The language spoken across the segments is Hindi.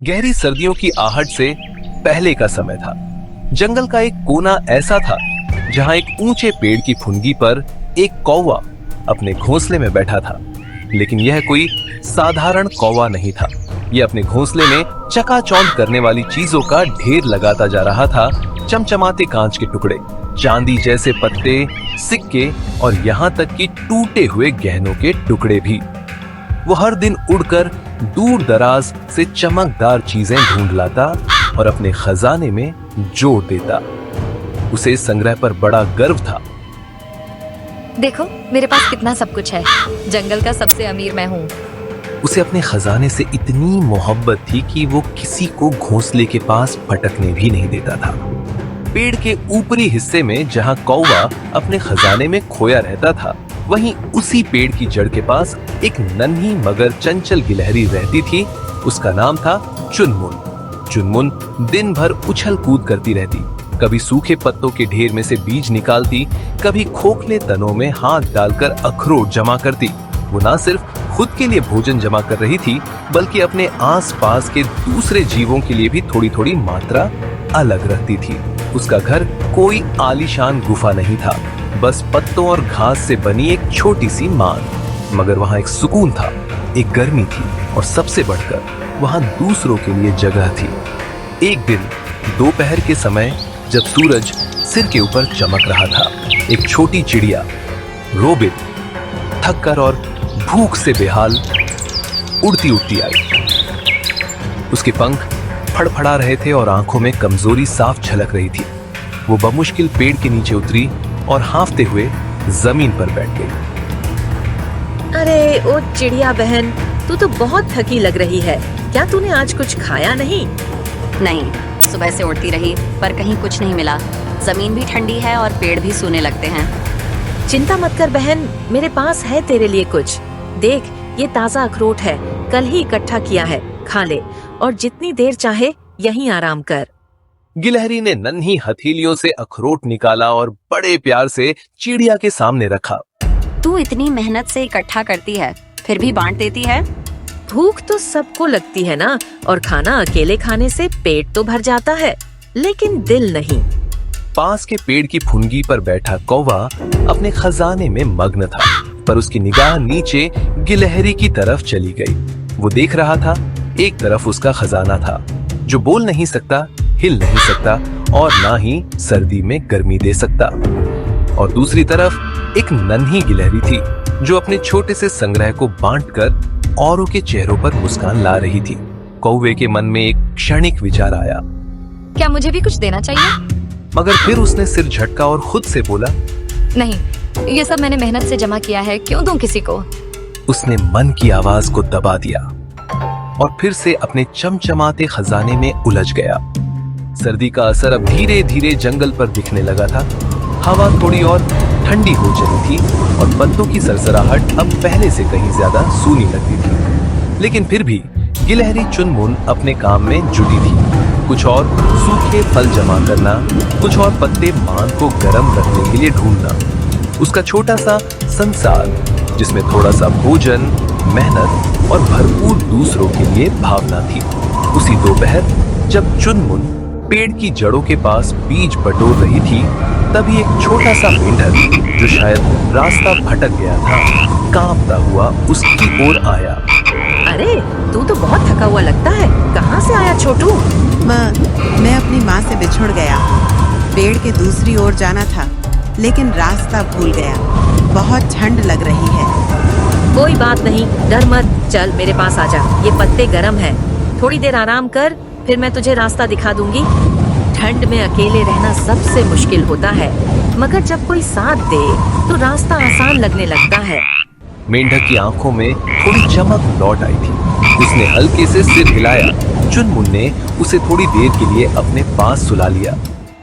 गहरी सर्दियों की आहट से पहले का समय था। जंगल का एक कोना ऐसा था जहां एक ऊंचे पेड़ की फुनगी पर एक कौवा अपने घोंसले में बैठा था। लेकिन यह कोई साधारण कौवा नहीं था। यह अपने घोंसले में चकाचौंध करने वाली चीजों का ढेर लगाता जा रहा था। चमचमाते कांच के टुकड़े, चांदी जैसे पत्ते, सिक्के और यहाँ तक कि टूटे हुए गहनों के टुकड़े भी। वो हर दिन उड़कर दूर दराज से चमकदार चीजें ढूंढ लाता और अपने खजाने में जोड़ देता। उसे इस संग्रह पर बड़ा गर्व था। देखो मेरे पास कितना सब कुछ है। जंगल का सबसे अमीर मैं हूँ। उसे अपने खजाने से इतनी मोहब्बत थी कि वो किसी को घोंसले के पास फटकने भी नहीं देता था। पेड़ के ऊपरी हिस्से में जहाँ कौवा अपने खजाने में खोया रहता था, वहीं उसी पेड़ की जड़ के पास एक नन्ही मगर चंचल गिलहरी रहती थी। उसका नाम था चुनमुन। चुनमुन दिन भर उछल कूद करती रहती, कभी सूखे पत्तों के ढेर में से बीज निकालती, कभी खोखले तनों में हाथ डालकर अखरोट जमा करती। वो ना सिर्फ खुद के लिए भोजन जमा कर रही थी, बल्कि अपने आसपास के दूसरे जीवों के लिए भी थोड़ी थोड़ी मात्रा अलग रखती थी। उसका घर कोई आलीशान गुफा नहीं था, बस पत्तों और घास से बनी एक छोटी सी मान। मगर वहाँ एक सुकून था, एक गर्मी थी और सबसे बढ़कर वहाँ दूसरों के लिए जगह थी। एक दिन दोपहर के समय जब सूरज सिर के ऊपर चमक रहा था, एक छोटी चिड़िया रोबिन थककर और भूख से बेहाल उड़ती उड़ती आई। उसके पंख फड़फड़ा रहे थे और आंखों में कमजोरी साफ झलक रही थी। वो बमुश्किल पेड़ के नीचे उतरी और हांफते हुए जमीन पर बैठ गई। अरे ओ चिड़िया बहन, तू तो बहुत थकी लग रही है। क्या तूने आज कुछ खाया नहीं? नहीं, सुबह से उड़ती रही पर कहीं कुछ नहीं मिला। जमीन भी ठंडी है और पेड़ भी सूने लगते हैं। चिंता मत कर बहन, मेरे पास है तेरे लिए कुछ। देख, ये ताजा अखरोट है, कल ही इकट्ठा किया है, खा ले और जितनी देर चाहे यहीं आराम कर। गिलहरी ने नन्ही हथेलियों से अखरोट निकाला और बड़े प्यार से चिड़िया के सामने रखा। तू इतनी मेहनत से इकट्ठा करती है, फिर भी बांट देती है। भूख तो सबको लगती है ना, और खाना अकेले खाने से पेट तो भर जाता है, लेकिन दिल नहीं। पास के पेड़ की फुनगी पर बैठा कौवा अपने खजाने में मग्न था, पर उसकी निगाह नीचे गिलहरी की तरफ चली गई। वो देख रहा था, एक तरफ उसका खजाना था जो बोल नहीं सकता, हिल नहीं सकता और ना ही सर्दी में गर्मी दे सकता, और दूसरी तरफ एक नन्ही गिलहरी थी जो अपने छोटे से संग्रह को बांटकर औरों के चेहरों पर मुस्कान ला रही थी। कौवे के मन में एक क्षणिक विचार आया, क्या मुझे भी कुछ देना चाहिए? मगर फिर उसने सिर झटका और खुद से बोला, नहीं, ये सब मैंने मेहनत से जमा किया है, क्यों दूं किसी को? उसने मन की आवाज को दबा दिया और फिर से अपने चमचमाते खजाने में उलझ गया। सर्दी का असर अब धीरे धीरे जंगल पर दिखने लगा था। हवा थोड़ी और ठंडी हो चली थी और पत्तों की सरसराहट अब पहले से कहीं ज्यादा सूनी लगती थी। लेकिन फिर भी गिलहरी चुनमुन अपने काम में जुटी थी। कुछ और सूखे फल जमा करना, कुछ और पत्ते मान को गर्म रखने के लिए ढूंढना। उसका छोटा सा संसार जिसमें थोड़ा सा भोजन, मेहनत और भरपूर दूसरों के लिए भावना थी। उसी दोपहर जब चुनमुन पेड़ की जड़ों के पास बीज बटोर रही थी, तभी एक छोटा सा मेंढक जो शायद रास्ता भटक गया था, कांपता हुआ उसकी ओर आया। अरे तू तो बहुत थका हुआ लगता है, कहाँ से आया छोटू? मैं अपनी माँ से बिछुड़ गया। पेड़ के दूसरी ओर जाना था, लेकिन रास्ता भूल गया। बहुत ठंड लग रही है। कोई बात नहीं, डर मत, चल मेरे पास आजा। ये पत्ते गर्म है, थोड़ी देर आराम कर, फिर मैं तुझे रास्ता दिखा दूंगी। ठंड में अकेले रहना सबसे मुश्किल होता है, मगर जब कोई साथ दे तो रास्ता आसान लगने लगता है। मेंढक की आंखों में थोड़ी चमक लौट आई थी। उसने हल्के से सिर हिलाया। चुनमुन ने उसे थोड़ी देर के लिए अपने पास सुला लिया।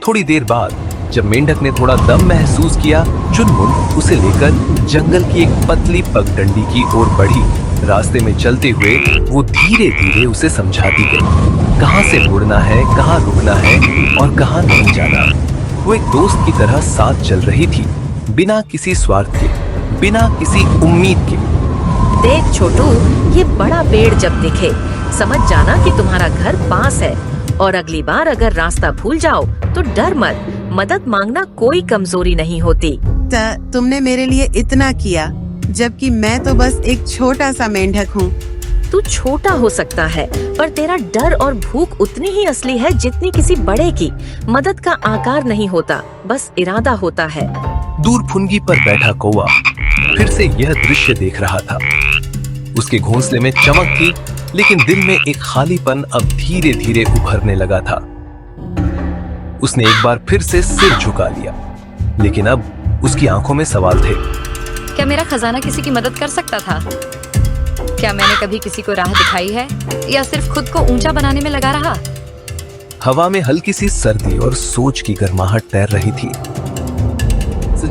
थोड़ी देर बाद जब मेंढक ने थोड़ा दम महसूस किया, चुनमुन उसे लेकर जंगल की एक पतली पगडंडी की ओर बढ़ी। रास्ते में चलते हुए वो धीरे धीरे उसे समझाती गई, कहाँ से मुड़ना है, कहाँ रुकना है और कहाँ नहीं जाना। वो एक दोस्त की तरह साथ चल रही थी, बिना किसी स्वार्थ के, बिना किसी उम्मीद के। देख छोटू, ये बड़ा पेड़ जब दिखे समझ जाना कि तुम्हारा घर पास है और अगली बार अगर रास्ता भूल जाओ तो डर मत। मदद मांगना कोई कमजोरी नहीं होती। तुमने मेरे लिए इतना किया, जबकि मैं तो बस एक छोटा सा मेंढक हूँ। तू छोटा हो सकता है, पर तेरा डर और भूख उतनी ही असली है जितनी किसी बड़े की। मदद का आकार नहीं होता, बस इरादा होता है। दूर फुनगी पर बैठा कौवा फिर से यह दृश्य देख रहा था। उसके घोंसले में चमक थी, लेकिन दिल में एक खालीपन अब धीरे धीरे उभरने लगा था। उसने एक बार फिर से सिर झुका लिया, लेकिन अब उसकी आंखों में सवाल थे। क्या मेरा खजाना किसी की मदद कर सकता था? क्या मैंने कभी किसी को राह दिखाई है, या सिर्फ खुद को ऊंचा बनाने में लगा रहा? हवा में हल्की सी सर्दी और सोच की गर्माहट तैर रही थी।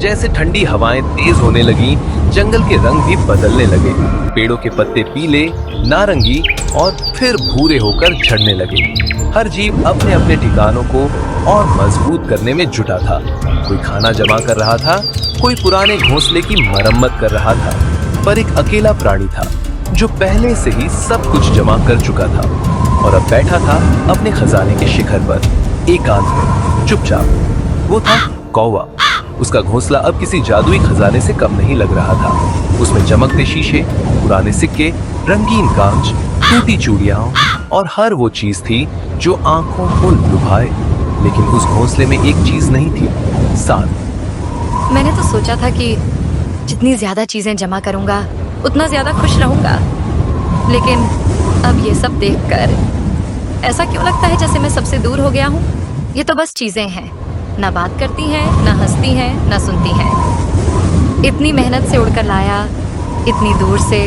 जैसे ठंडी हवाएं तेज होने लगी, जंगल के रंग भी बदलने लगे। पेड़ों के पत्ते पीले, नारंगी और फिर भूरे होकर झड़ने लगे। हर जीव अपने अपने ठिकानों को और मजबूत करने में जुटा था। कोई खाना जमा कर रहा था, कोई पुराने घोंसले की मरम्मत कर रहा था। पर एक अकेला प्राणी था जो पहले से ही सब कुछ जमा कर चुका था और अब बैठा था अपने खजाने के शिखर पर, एकांत में, चुपचाप। वो था कौवा। उसका घोंसला अब किसी जादुई खजाने से कम नहीं लग रहा था। उसमें चमकते शीशे, पुराने सिक्के, रंगीन कांच, टूटी चूड़ियां और हर वो चीज थी जो आंखों को लुभाए। लेकिन उस घोंसले में एक चीज नहीं थी, साथ। मैंने तो सोचा था कि जितनी ज्यादा चीजें जमा करूंगा उतना ज्यादा खुश रहूंगा, लेकिन अब ये सब देखकर ऐसा क्यों लगता है जैसे मैं सबसे दूर हो गया हूँ। ये तो बस चीजें हैं, ना बात करती हैं, ना हंसती हैं, ना सुनती हैं। इतनी मेहनत से उड़कर लाया, इतनी दूर से,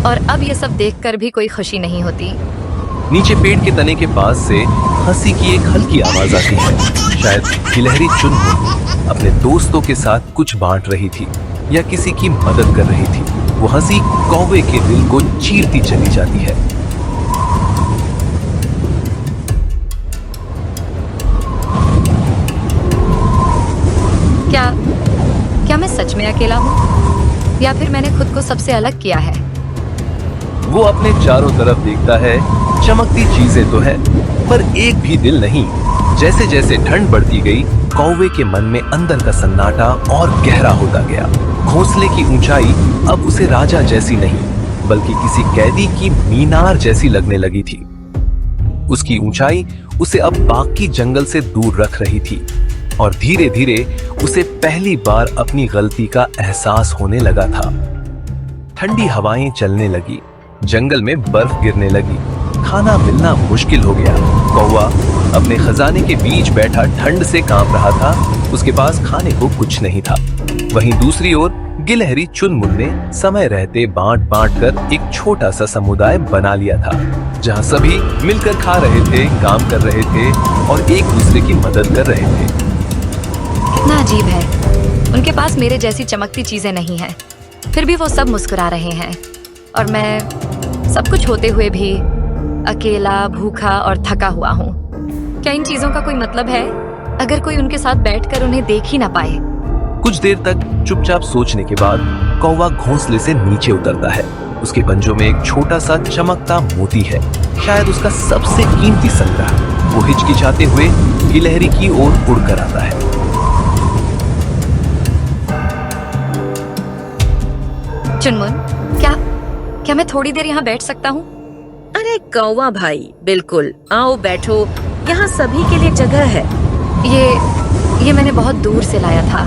और अब ये सब देखकर भी कोई खुशी नहीं होती। नीचे पेड़ के तने के पास से हंसी की एक हल्की आवाज आती है। शायद गिलहरी चुनमुन अपने दोस्तों के साथ कुछ बांट रही थी या किसी की मदद कर रही थी। वो हंसी कौवे के दिल को चीरती चली जाती है। क्या मैं सच में अकेला हूँ, या फिर मैंने खुद को सबसे अलग किया है? वो अपने चारों तरफ देखता है। चमकती चीजें तो है, पर एक भी दिल नहीं। जैसे जैसे ठंड बढ़ती गई, कौवे के मन में अंदर का सन्नाटा और गहरा होता गया। घोंसले की ऊंचाई अब उसे राजा जैसी नहीं, बल्कि किसी कैदी की मीनार जैसी लगने लगी थी। उसकी ऊंचाई उसे अब बाकी जंगल से दूर रख रही थी, और धीरे धीरे उसे पहली बार अपनी गलती का एहसास होने लगा था। ठंडी हवाएं चलने लगी, जंगल में बर्फ गिरने लगी, खाना मिलना मुश्किल हो गया। कौवा अपने खजाने के बीच बैठा ठंड से कांप रहा था। उसके पास खाने को कुछ नहीं था। वहीं दूसरी ओर गिलहरी चुनमुन ने समय रहते बांट बांट कर एक छोटा सा समुदाय बना लिया था, जहां सभी मिलकर खा रहे थे, काम कर रहे थे और एक दूसरे की मदद कर रहे थे। कितना अजीब है, उनके पास मेरे जैसी चमकती चीजें नहीं हैं, फिर भी वो सब मुस्कुरा रहे हैं, और मैं सब कुछ होते हुए भी अकेला, भूखा और थका हुआ हूँ। क्या इन चीजों का कोई मतलब है, अगर कोई उनके साथ बैठकर उन्हें देख ही ना पाए? कुछ देर तक चुपचाप सोचने के बाद कौवा घोंसले से नीचे उतरता है। उसके पंजों में एक छोटा सा चमकता मोती है, शायद उसका सबसे कीमती संग्रह। वो हिचकिचाते हुए गिलहरी की ओर उड़कर आता है। चुनमुन, क्या मैं थोड़ी देर यहाँ बैठ सकता हूँ? अरे कौवा भाई, बिल्कुल आओ बैठो, यहाँ सभी के लिए जगह है। ये मैंने बहुत दूर से लाया था,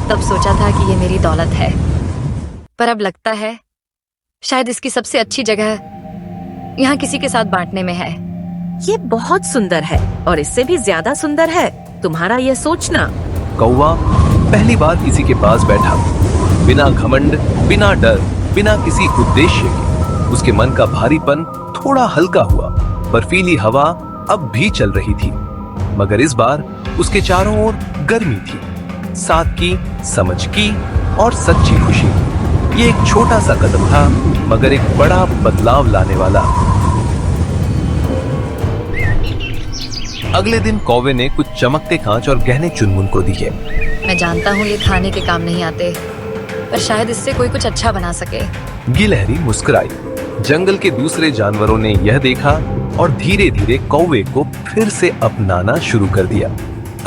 तब सोचा था कि ये मेरी दौलत है, पर अब लगता है शायद इसकी सबसे अच्छी जगह यहाँ किसी के साथ बांटने में है। ये बहुत सुंदर है, और इससे भी ज्यादा सुंदर है तुम्हारा ये सोचना। कौवा पहली बार किसी के पास बैठा, बिना घमंड, बिना डर, बिना किसी उद्देश्य के। उसके मन का भारीपन थोड़ा हल्का हुआ। बर्फीली हवा अब भी चल रही थी, मगर इस बार उसके चारों ओर गर्मी थी, सादगी, समझ की और सच्ची खुशी। ये एक छोटा सा कदम था, मगर एक बड़ा बदलाव लाने वाला। अगले दिन कौवे ने कुछ चमकते कांच और गहने चुनमुन को दिए। मैं जानता हूँ ये खाने के काम नहीं आते, पर शायद इससे कोई कुछ अच्छा बना सके। गिलहरी मुस्कुराई। जंगल के दूसरे जानवरों ने यह देखा और धीरे धीरे कौवे को फिर से अपनाना शुरू कर दिया।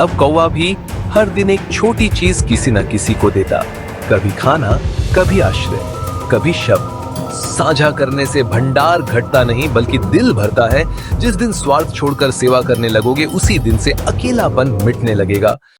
अब कौवा भी हर दिन एक छोटी चीज किसी न किसी को देता, कभी खाना, कभी आश्रय, कभी शब्द। साझा करने से भंडार घटता नहीं बल्कि दिल भरता है। जिस दिन स्वार्थ छोड़कर सेवा करने लगोगे उसी दिन से अकेलापन मिटने लगेगा।